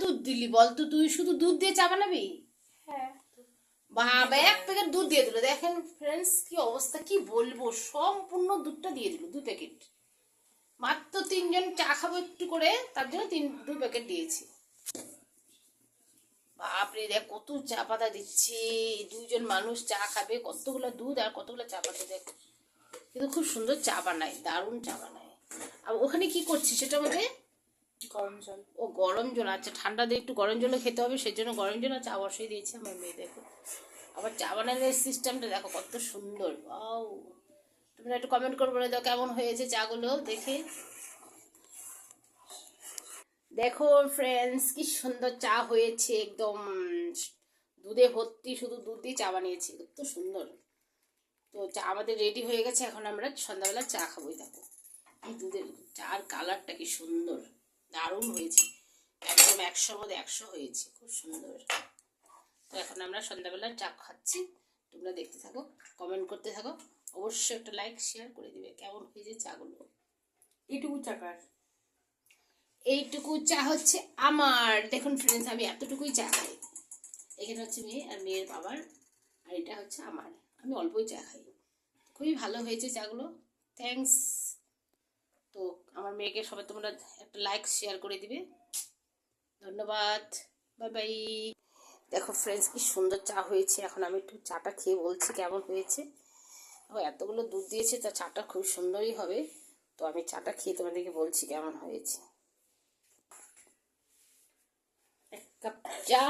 দুধ দিলি বল তো? তুই শুধু দুধ দিয়ে চা বানাবি? হ্যাঁ বাবা, 1 প্যাকেট দুধ দিয়ে দিল। দেখেন ফ্রেন্ডস কি অবস্থা, কি বলবো, সম্পূর্ণ দুধটা দিয়ে দিল, 2 প্যাকেট। মাত্র 3 জন চা খাবো একটু করে, তার জন্য 2 প্যাকেট দিয়েছি। বাপরে, দেখ কত চা পাতা দিচ্ছে, 2 জন মানুষ চা খাবে, কতগুলো দুধ আর কতগুলো চা পাতা। দেখ, কিন্তু খুব সুন্দর চা বানায়, দারুণ চা বানায়। আর ওখানে কি করছি সেটা মধ্যে? গরম জল। ও গরম জল, আচ্ছা, ঠান্ডা দিয়ে একটু গরম জলও খেতে হবে, সেই জন্য গরম জল আর চা বসিয়ে দিয়েছি আমার মেয়ে। দেখো আবার চা বানানোর সিস্টেমটা দেখো কত সুন্দর। ওয়াও, তোমরা একটু কমেন্ট করে বলে দাও কেমন হয়েছে চাগুলো দেখে। দেখো ফ্রেন্ডস, কি সুন্দর চা হয়েছে, একদম দুধে ভর্তি, শুধু দুধ দিয়ে চা বানিয়েছি, কত সুন্দর। তো চা আমাদের রেডি হয়ে গেছে, এখন আমরা সন্ধ্যাবেলা চা খাবোই। দেখো এই দুধের চার কালারটা কি সুন্দর, দারুণ হয়েছে, একদম 100 মধ্যে 100 হয়েছে, খুব সুন্দর। তো এখন আমরা সন্ধ্যাবেলা চা খাচ্ছি, তোমরা দেখতে থাকো, কমেন্ট করতে থাকো, অবশ্যই একটা লাইক শেয়ার করে দিবে কেমন হয়েছে চাগুলো। এইটুকু চাকার, এইটুকু চা হচ্ছে আমার। দেখুন ফ্রেন্ডস, আমি এতটুকুই চা খাই। এখানে হচ্ছে মেয়ে আর মেয়ের বাবার, আর এটা হচ্ছে আমার। আমি অল্পই চা খাই। খুবই ভালো হয়েছে চাগুলো, থ্যাঙ্কস। তো আমার মেয়েকে সবাই তোমরা একটা লাইক শেয়ার করে দিবে, ধন্যবাদ, বাই বাই। দেখো ফ্রেন্ডস, কি সুন্দর চা হয়েছে। এখন আমি একটু চাটা খেয়ে বলছি কেমন হয়েছে। ও এতগুলো দুধ দিয়েছে, তা চাটা খুব সুন্দরই হবে। তো আমি চাটা খেয়ে তোমাদেরকে বলছি কেমন হয়েছে। 1 কাপ চা।